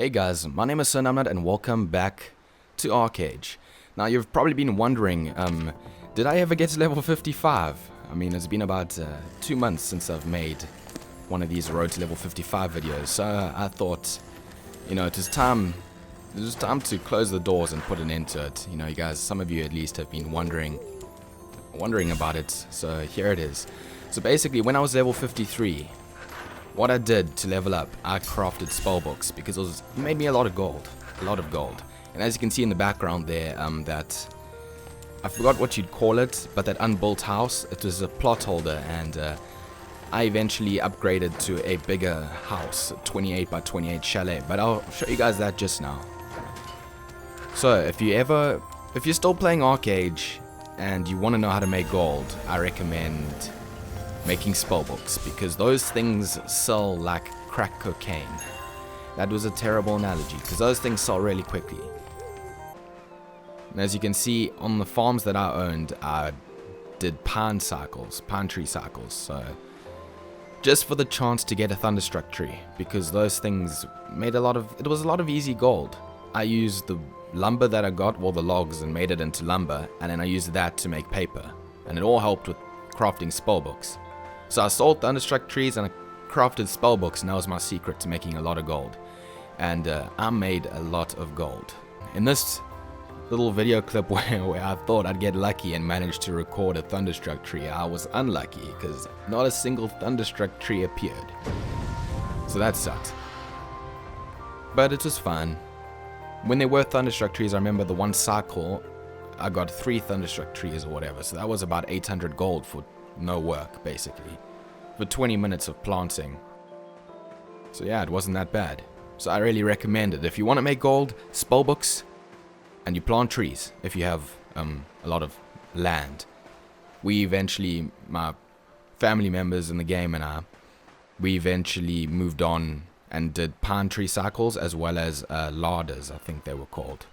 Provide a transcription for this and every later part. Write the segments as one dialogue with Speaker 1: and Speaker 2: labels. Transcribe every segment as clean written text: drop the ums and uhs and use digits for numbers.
Speaker 1: Hey guys, my name is Sandbox and welcome back to ArcheAge. Now you've probably been wondering, did I ever get to level 55? I mean, it's been about 2 months since I've made one of these Road to Level 55 videos, so I thought, you know, it was time to close the doors and put an end to it. You know, you guys, some of you at least have been wondering about it, so here it is. So basically, when I was level 53, what I did to level up, I crafted spellbooks because it made me a lot of gold. And as you can see in the background there, that I forgot what you'd call it, but that unbuilt house, it was a plot holder, and I eventually upgraded to a bigger house, a 28 by 28 chalet. But I'll show you guys that just now. So if you're still playing ArcheAge and you want to know how to make gold, I recommend making spellbooks, because those things sell like crack cocaine. That was a terrible analogy, because those things sell really quickly. And as you can see, on the farms that I owned, I did pine tree cycles, so just for the chance to get a thunderstruck tree, because those things made it was a lot of easy gold. I used the lumber that I got, well, the logs, and made it into lumber, and then I used that to make paper, and it all helped with crafting spellbooks. So I sold thunderstruck trees and I crafted spellbooks, and that was my secret to making a lot of gold. And I made a lot of gold. In this little video clip where I thought I'd get lucky and managed to record a thunderstruck tree, I was unlucky because not a single thunderstruck tree appeared. So that sucked. But it was fun. When there were thunderstruck trees, I remember the one cycle, I got 3 thunderstruck trees or whatever. So that was about 800 gold for no work, basically, for 20 minutes of planting. So yeah, it wasn't that bad. So I really recommend it. If you want to make gold, spellbooks, and you plant trees, if you have a lot of land. My family members in the game and we eventually moved on and did pine tree cycles, as well as larders, I think they were called.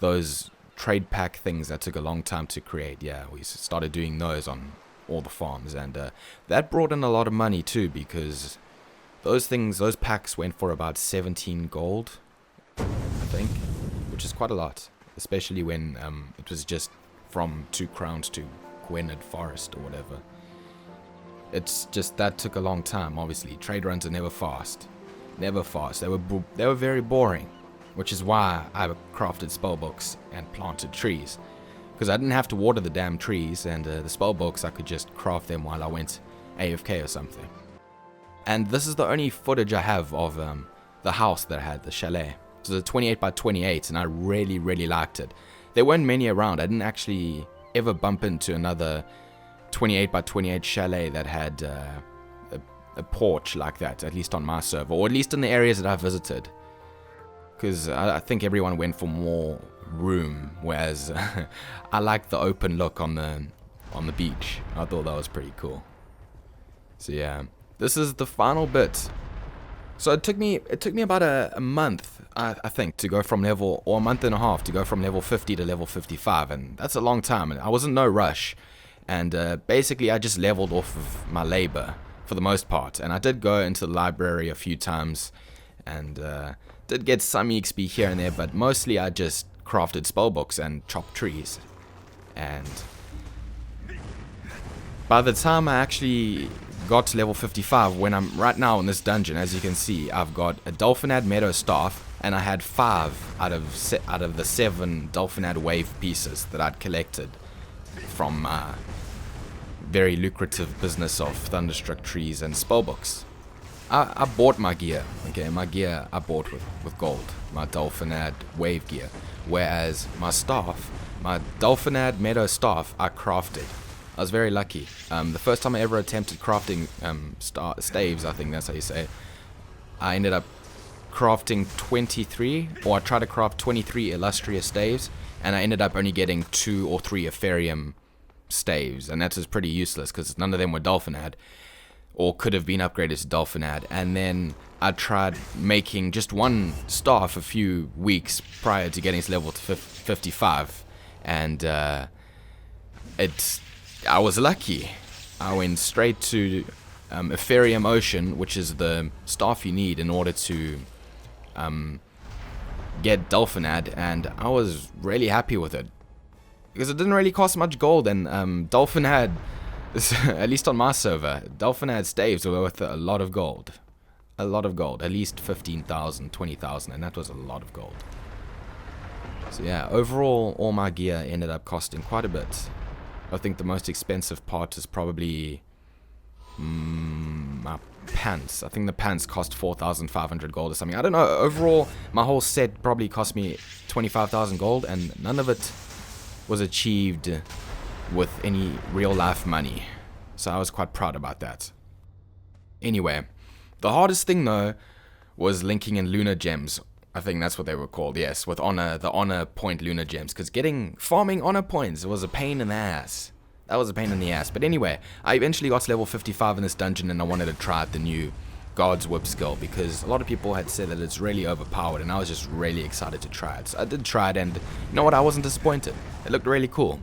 Speaker 1: Those trade pack things that took a long time to create. Yeah, we started doing those on all the farms, and that brought in a lot of money too, because those packs went for about 17 gold, I think, which is quite a lot, especially when it was just from 2 crowns to Gwynedd Forest or whatever. It's just that took a long time. Obviously, trade runs are never fast. They were very boring, which is why I crafted spellbooks and planted trees. Because I didn't have to water the damn trees, and the spellbooks, I could just craft them while I went AFK or something. And this is the only footage I have of the house that I had, the chalet. It was a 28 by 28, and I really, really liked it. There weren't many around. I didn't actually ever bump into another 28 by 28 chalet that had a porch like that, at least on my server, or at least in the areas that I visited. Because I think everyone went for more room, whereas I liked the open look on the beach. I thought that was pretty cool. So yeah, this is the final bit. So it took me about a month, I think, to go from level, or a month and a half to go from level 50 to level 55, and that's a long time. And I was in no rush, and basically I just leveled off of my labor for the most part. And I did go into the library a few times, and did get some EXP here and there, but mostly I just crafted spellbooks and chopped trees. And by the time I actually got to level 55, when I'm right now in this dungeon, as you can see, I've got a Dolphinad Meadow Staff, and I had 5 out of the 7 Dolphinad Wave pieces that I'd collected from my very lucrative business of thunderstruck trees and spellbooks. I bought my gear, okay, I bought with gold, my Dolphinad Wave gear, whereas my Dolphinad Meadow Staff, I crafted. I was very lucky. The first time I ever attempted crafting staves, I think that's how you say it, I ended up crafting 23, or I tried to craft 23 illustrious staves, and I ended up only getting 2 or 3 Epherium staves, and that was pretty useless because none of them were Dolphinad, or could have been upgraded to Dolphinad. And then I tried making just one staff a few weeks prior to getting to level 55, and I was lucky. I went straight to Epherium Ocean, which is the staff you need in order to get Dolphinad, and I was really happy with it. Because it didn't really cost much gold, and Dolphinad, at least on my server, Dolphinad staves were worth a lot of gold. A lot of gold, at least 15,000, 20,000, and that was a lot of gold. So yeah, overall, all my gear ended up costing quite a bit. I think the most expensive part is probably my pants. I think the pants cost 4,500 gold or something. I don't know, overall, my whole set probably cost me 25,000 gold, and none of it was achieved with any real life money. So I was quite proud about that. Anyway, the hardest thing though was linking in lunar gems. I think that's what they were called, yes, with the honor point lunar gems, because farming honor points was a pain in the ass. That was a pain in the ass. But anyway, I eventually got to level 55 in this dungeon, and I wanted to try out the new God's Whip skill, because a lot of people had said that it's really overpowered, and I was just really excited to try it. So I did try it, and you know what, I wasn't disappointed. It looked really cool.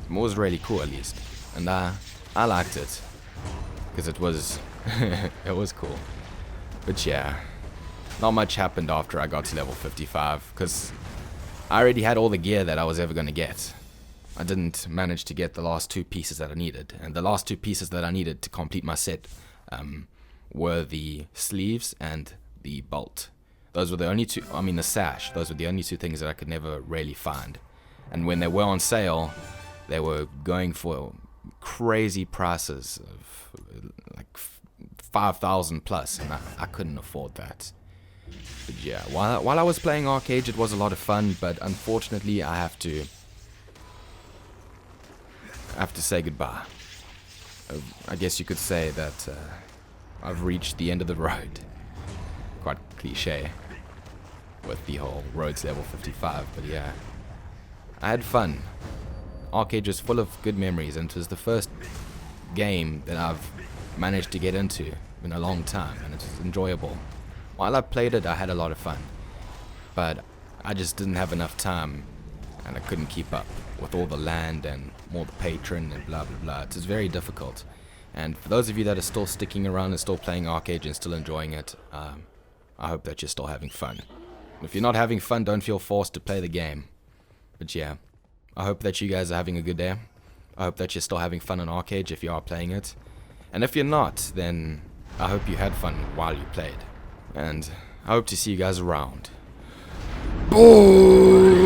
Speaker 1: It was really cool, at least. And I liked it, because it was, it was cool. But yeah, not much happened after I got to level 55, because I already had all the gear that I was ever going to get. I didn't manage to get the last two pieces that I needed, and the last two pieces that I needed to complete my set were the sleeves and the bolt. Those were the only two, I mean the sash, those were the only two things that I could never really find. And when they were on sale, they were going for crazy prices of like 5,000 plus, and I couldn't afford that. But yeah, while I was playing ArcheAge, it was a lot of fun, but unfortunately I have to say goodbye. I guess you could say that I've reached the end of the road. Quite cliche with the whole roads level 55, but yeah, I had fun. ArcheAge is full of good memories, and it was the first game that I've managed to get into in a long time, and it was enjoyable. While I played it, I had a lot of fun, but I just didn't have enough time, and I couldn't keep up with all the land and all the patron and blah blah blah. It was very difficult. And for those of you that are still sticking around and still playing ArcheAge and still enjoying it, I hope that you're still having fun. If you're not having fun, don't feel forced to play the game. But yeah, I hope that you guys are having a good day. I hope that you're still having fun on ArcheAge if you are playing it. And if you're not, then I hope you had fun while you played. And I hope to see you guys around. Boom!